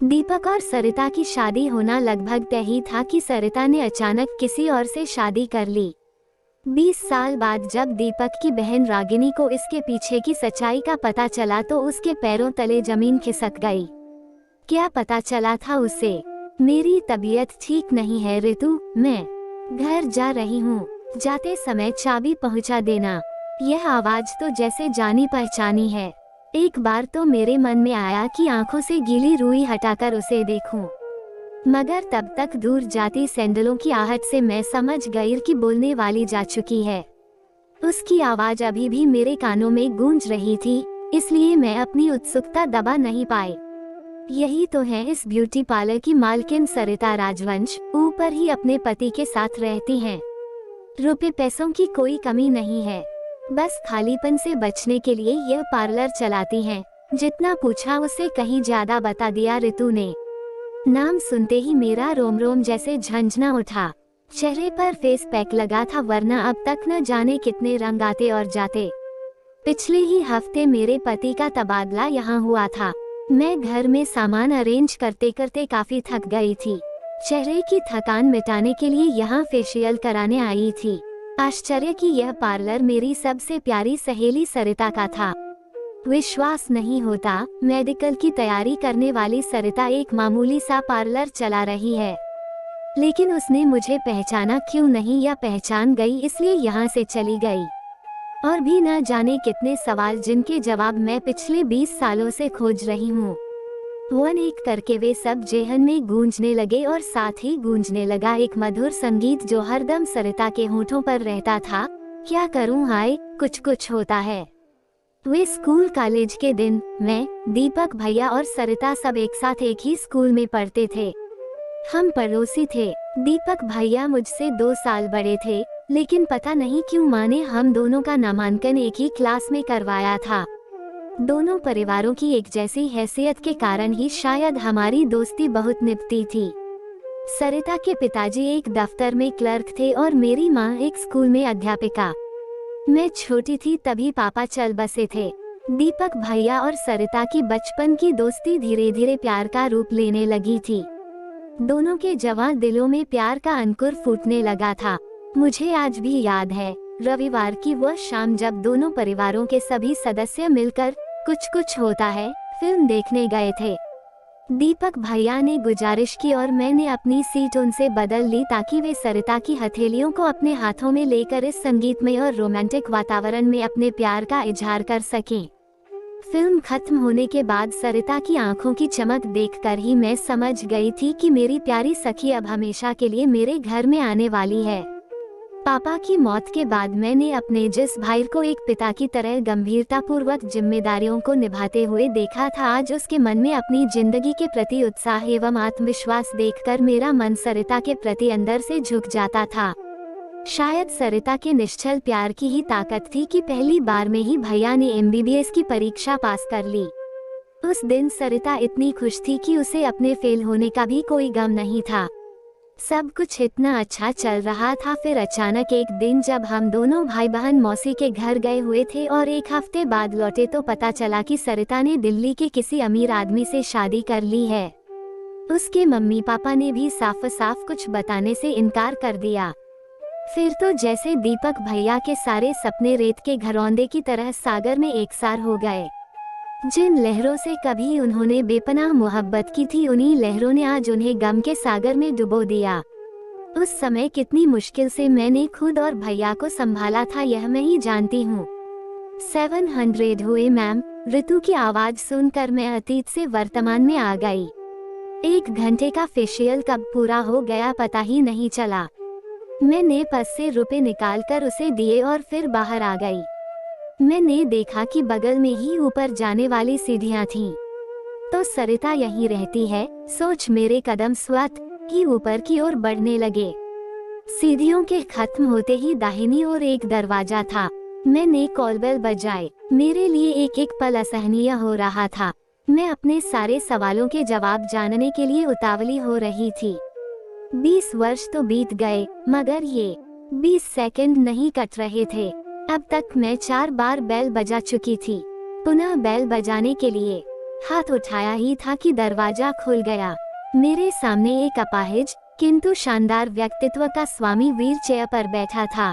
दीपक और सरिता की शादी होना लगभग तय ही था कि सरिता ने अचानक किसी और से शादी कर ली। 20 साल बाद जब दीपक की बहन रागिनी को इसके पीछे की सच्चाई का पता चला तो उसके पैरों तले जमीन खिसक गई। क्या पता चला था उसे? मेरी तबीयत ठीक नहीं है ऋतु, मैं घर जा रही हूँ, जाते समय चाबी पहुँचा देना। यह आवाज तो जैसे जानी पहचानी है। एक बार तो मेरे मन में आया कि आंखों से गीली रुई हटाकर उसे देखूं, मगर तब तक दूर जाती सैंडलों की आहट से मैं समझ गई कि बोलने वाली जा चुकी है। उसकी आवाज अभी भी मेरे कानों में गूंज रही थी, इसलिए मैं अपनी उत्सुकता दबा नहीं पाई। यही तो है इस ब्यूटी पार्लर की मालकिन सरिता राजवंश, ऊपर ही अपने पति के साथ रहती हैं। रुपए पैसों की कोई कमी नहीं है, बस खालीपन से बचने के लिए यह पार्लर चलाती हैं। जितना पूछा उससे कहीं ज्यादा बता दिया ऋतु ने। नाम सुनते ही मेरा रोम रोम जैसे झंझना उठा। चेहरे पर फेस पैक लगा था, वरना अब तक न जाने कितने रंग आते और जाते। पिछले ही हफ्ते मेरे पति का तबादला यहाँ हुआ था। मैं घर में सामान अरेंज करते करते काफी थक गई थी। चेहरे की थकान मिटाने के लिए यहाँ फेशियल कराने आई थी। आश्चर्य कि यह पार्लर मेरी सबसे प्यारी सहेली सरिता का था। विश्वास नहीं होता, मेडिकल की तैयारी करने वाली सरिता एक मामूली सा पार्लर चला रही है, लेकिन उसने मुझे पहचाना क्यों नहीं, या पहचान गई इसलिए यहाँ से चली गई। और भी न जाने कितने सवाल जिनके जवाब मैं पिछले 20 सालों से खोज रही हूँ। वन एक करके वे सब जेहन में गूंजने लगे और साथ ही गूंजने लगा एक मधुर संगीत जो हरदम सरिता के होठों पर रहता था। क्या करूं, हाय कुछ कुछ होता है। वे स्कूल कॉलेज के दिन, मैं, दीपक भैया और सरिता सब एक साथ एक ही स्कूल में पढ़ते थे। हम पड़ोसी थे। दीपक भैया मुझसे 2 साल बड़े थे, लेकिन पता नहीं क्यों माँ ने हम दोनों का नामांकन एक ही क्लास में करवाया था। दोनों परिवारों की एक जैसी हैसियत के कारण ही शायद हमारी दोस्ती बहुत निभती थी। सरिता के पिताजी एक दफ्तर में क्लर्क थे और मेरी माँ एक स्कूल में अध्यापिका। मैं छोटी थी तभी पापा चल बसे थे। दीपक भैया और सरिता की बचपन की दोस्ती धीरे धीरे प्यार का रूप लेने लगी थी। दोनों के जवान दिलों में प्यार का अंकुर फूटने लगा था। मुझे आज भी याद है, रविवार की वह शाम जब दोनों परिवारों के सभी सदस्य मिलकर कुछ कुछ होता है फिल्म देखने गए थे। दीपक भैया ने गुजारिश की और मैंने अपनी सीट उनसे बदल ली ताकि वे सरिता की हथेलियों को अपने हाथों में लेकर इस संगीतमय और रोमांटिक वातावरण में अपने प्यार का इजहार कर सकें। फिल्म खत्म होने के बाद सरिता की आंखों की चमक देखकर ही मैं समझ गई थी कि मेरी प्यारी सखी अब हमेशा के लिए मेरे घर में आने वाली है। पापा की मौत के बाद मैंने अपने जिस भाई को एक पिता की तरह गंभीरतापूर्वक जिम्मेदारियों को निभाते हुए देखा था, आज उसके मन में अपनी जिंदगी के प्रति उत्साह एवं आत्मविश्वास देखकर मेरा मन सरिता के प्रति अंदर से झुक जाता था। शायद सरिता के निश्चल प्यार की ही ताकत थी कि पहली बार में ही भैया ने MBBS की परीक्षा पास कर ली। उस दिन सरिता इतनी खुश थी कि उसे अपने फेल होने का भी कोई गम नहीं था। सब कुछ इतना अच्छा चल रहा था। फिर अचानक एक दिन जब हम दोनों भाई बहन मौसी के घर गए हुए थे और एक हफ्ते बाद लौटे तो पता चला कि सरिता ने दिल्ली के किसी अमीर आदमी से शादी कर ली है। उसके मम्मी पापा ने भी साफ साफ कुछ बताने से इनकार कर दिया। फिर तो जैसे दीपक भैया के सारे सपने रेत के घरौंदे की तरह सागर में एकसार हो गए। जिन लहरों से कभी उन्होंने बेपनाह मोहब्बत की थी, उन्हीं लहरों ने आज उन्हें गम के सागर में डुबो दिया। उस समय कितनी मुश्किल से मैंने खुद और भैया को संभाला था यह मैं ही जानती हूँ। 700 हुए मैम। ऋतु की आवाज सुनकर मैं अतीत से वर्तमान में आ गई। 1 घंटे का फेशियल कब पूरा हो गया पता ही नहीं चला। मैंने पर्स से रुपए निकालकर उसे दिए और फिर बाहर आ गई। मैंने देखा कि बगल में ही ऊपर जाने वाली सीढ़ियां थीं। तो सरिता यहीं रहती है, सोच मेरे कदम स्वतः ही ऊपर की ओर बढ़ने लगे। सीढ़ियों के खत्म होते ही दाहिनी ओर एक दरवाजा था। मैंने कॉल बेल बजाए। मेरे लिए एक एक पल असहनीय हो रहा था। मैं अपने सारे सवालों के जवाब जानने के लिए उतावली हो रही थी। 20 वर्ष तो बीत गए, मगर ये 20 सेकंड नहीं कट रहे थे। अब तक मैं 4 बार बेल बजा चुकी थी। पुनः बेल बजाने के लिए हाथ उठाया ही था कि दरवाजा खुल गया। मेरे सामने एक अपाहिज किंतु शानदार व्यक्तित्व का स्वामी व्हील चेयर पर बैठा था।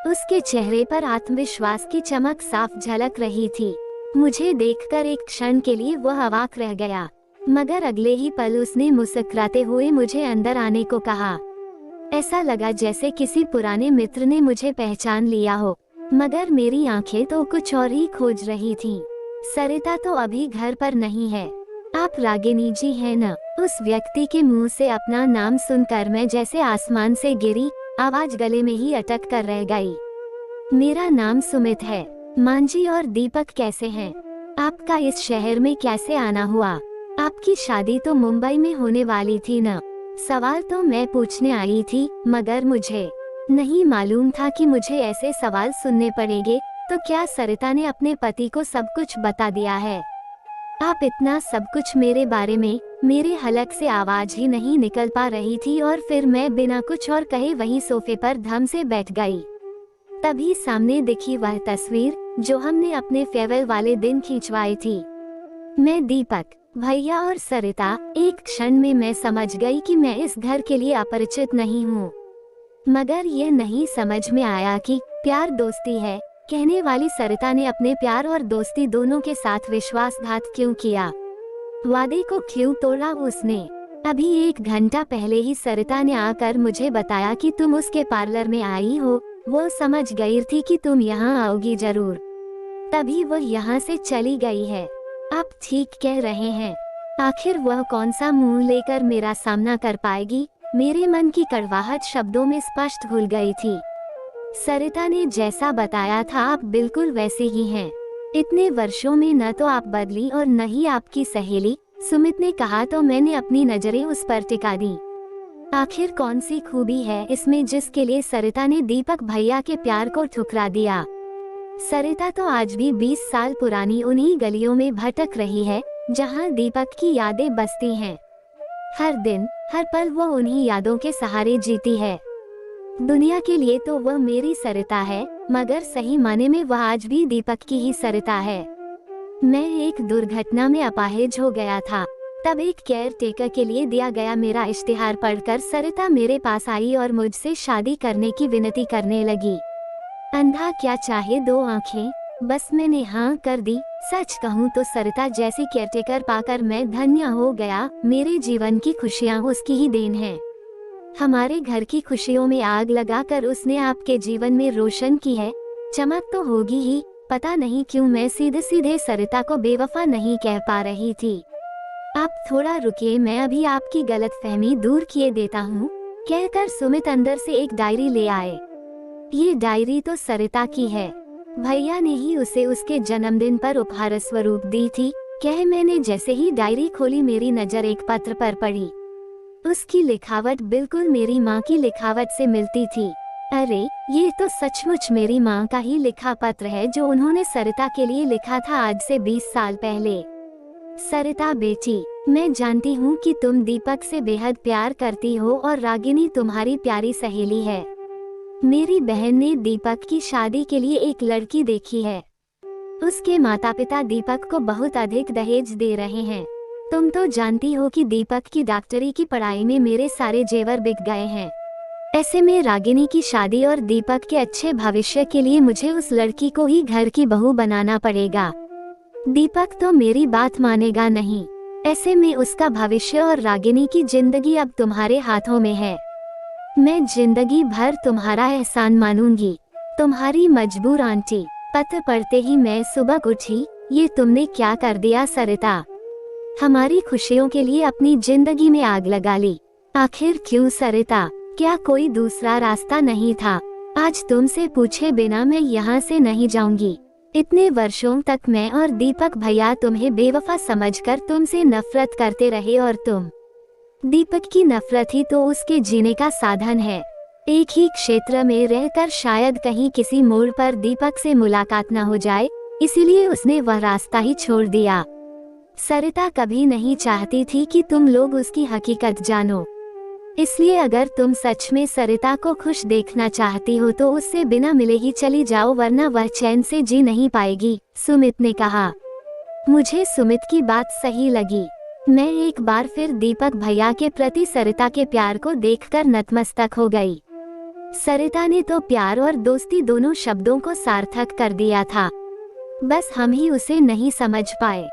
उसके चेहरे पर आत्मविश्वास की चमक साफ झलक रही थी। मुझे देखकर एक क्षण के लिए वह अवाक रह गया, मगर अगले ही पल उसने मुस्कुराते हुए मुझे अंदर आने को कहा। ऐसा लगा जैसे किसी पुराने मित्र ने मुझे पहचान लिया हो, मगर मेरी आंखें तो कुछ और ही खोज रही थीं। सरिता तो अभी घर पर नहीं है। आप रागिनी जी हैं न? उस व्यक्ति के मुंह से अपना नाम सुनकर मैं जैसे आसमान से गिरी, आवाज गले में ही अटक कर रह गई। मेरा नाम सुमित है। मांझी और दीपक कैसे हैं? आपका इस शहर में कैसे आना हुआ? आपकी शादी तो मुंबई में होने वाली थी न? सवाल तो मैं पूछने आई थी, मगर मुझे नहीं मालूम था कि मुझे ऐसे सवाल सुनने पड़ेंगे। तो क्या सरिता ने अपने पति को सब कुछ बता दिया है? आप इतना सब कुछ मेरे बारे में? मेरे हलक से आवाज ही नहीं निकल पा रही थी और फिर मैं बिना कुछ और कहे वहीं सोफे पर धम से बैठ गई। तभी सामने दिखी वह तस्वीर जो हमने अपने फेयरवेल वाले दिन खिंचवाई थी। मैं, दीपक, भैया और सरिता। एक क्षण में मैं समझ गई कि मैं इस घर के लिए अपरिचित नहीं हूँ, मगर यह नहीं समझ में आया कि प्यार दोस्ती है कहने वाली सरिता ने अपने प्यार और दोस्ती दोनों के साथ विश्वासघात क्यों किया? वादे को क्यों तोड़ा उसने? अभी 1 घंटा पहले ही सरिता ने आकर मुझे बताया कि तुम उसके पार्लर में आई हो। वो समझ गई थी कि तुम यहाँ आओगी जरूर, तभी वह यहाँ से चली गई है। आप ठीक कह रहे हैं। आखिर वह कौन सा मुंह लेकर मेरा सामना कर पाएगी? मेरे मन की कड़वाहट शब्दों में स्पष्ट घुल गई थी। सरिता ने जैसा बताया था आप बिल्कुल वैसे ही हैं। इतने वर्षों में न तो आप बदली और न ही आपकी सहेली। सुमित ने कहा तो मैंने अपनी नजरें उस पर टिका दी। आखिर कौन सी खूबी है इसमें जिसके लिए सरिता ने दीपक भैया के प्यार को ठुकरा दिया? सरिता तो आज भी 20 साल पुरानी उन्हीं गलियों में भटक रही है जहां दीपक की यादें बसती हैं। हर दिन हर पल वो उन्हीं यादों के सहारे जीती है। दुनिया के लिए तो वह मेरी सरिता है, मगर सही माने में वह आज भी दीपक की ही सरिता है। मैं एक दुर्घटना में अपाहिज हो गया था। तब एक केयर टेकर के लिए दिया गया मेरा इश्तिहार पढ़कर सरिता मेरे पास आई और मुझसे शादी करने की विनती करने लगी। अंधा क्या चाहे 2 आंखें, बस मैंने हाँ कर दी। सच कहूँ तो सरिता जैसी केयरटेकर पाकर मैं धन्य हो गया। मेरे जीवन की खुशियाँ उसकी ही देन है। हमारे घर की खुशियों में आग लगाकर उसने आपके जीवन में रोशन की है। चमक तो होगी ही। पता नहीं क्यों मैं सीधे सीधे सरिता को बेवफा नहीं कह पा रही थी। आप थोड़ा रुकिए, मैं अभी आपकी गलतफहमी दूर किए देता हूँ, कहकर सुमित अंदर से एक डायरी ले आए। ये डायरी तो सरिता की है। भैया ने ही उसे उसके जन्मदिन पर उपहार स्वरूप दी थी, कह मैंने जैसे ही डायरी खोली मेरी नजर एक पत्र पर पड़ी। उसकी लिखावट बिल्कुल मेरी माँ की लिखावट से मिलती थी। अरे ये तो सचमुच मेरी माँ का ही लिखा पत्र है जो उन्होंने सरिता के लिए लिखा था आज से 20 साल पहले। सरिता बेटी, मैं जानती हूँ कि तुम दीपक से बेहद प्यार करती हो और रागिनी तुम्हारी प्यारी सहेली है। मेरी बहन ने दीपक की शादी के लिए एक लड़की देखी है। उसके माता पिता दीपक को बहुत अधिक दहेज दे रहे हैं। तुम तो जानती हो कि दीपक की डॉक्टरी की पढ़ाई में मेरे सारे जेवर बिक गए हैं। ऐसे में रागिनी की शादी और दीपक के अच्छे भविष्य के लिए मुझे उस लड़की को ही घर की बहू बनाना पड़ेगा। दीपक तो मेरी बात मानेगा नहीं। ऐसे में उसका भविष्य और रागिनी की जिंदगी अब तुम्हारे हाथों में है। मैं जिंदगी भर तुम्हारा एहसान मानूंगी। तुम्हारी मजबूर आंटी। पत्र पढ़ते ही मैं सुबह उठी। ये तुमने क्या कर दिया सरिता? हमारी खुशियों के लिए अपनी जिंदगी में आग लगा ली। आखिर क्यों सरिता? क्या कोई दूसरा रास्ता नहीं था? आज तुमसे पूछे बिना मैं यहाँ से नहीं जाऊंगी। इतने वर्षों तक मैं और दीपक भैया तुम्हें बेवफा समझकर तुमसे नफरत करते रहे और तुम दीपक की नफरत ही तो उसके जीने का साधन है। एक ही क्षेत्र में रहकर शायद कहीं किसी मोड़ पर दीपक से मुलाकात न हो जाए, इसीलिए उसने वह रास्ता ही छोड़ दिया। सरिता कभी नहीं चाहती थी कि तुम लोग उसकी हकीकत जानो। इसलिए अगर तुम सच में सरिता को खुश देखना चाहती हो तो उससे बिना मिले ही चली जाओ, वरना वह चैन से जी नहीं पाएगी, सुमित ने कहा। मुझे सुमित की बात सही लगी। मैं एक बार फिर दीपक भैया के प्रति सरिता के प्यार को देखकर नतमस्तक हो गई। सरिता ने तो प्यार और दोस्ती दोनों शब्दों को सार्थक कर दिया था, बस हम ही उसे नहीं समझ पाए।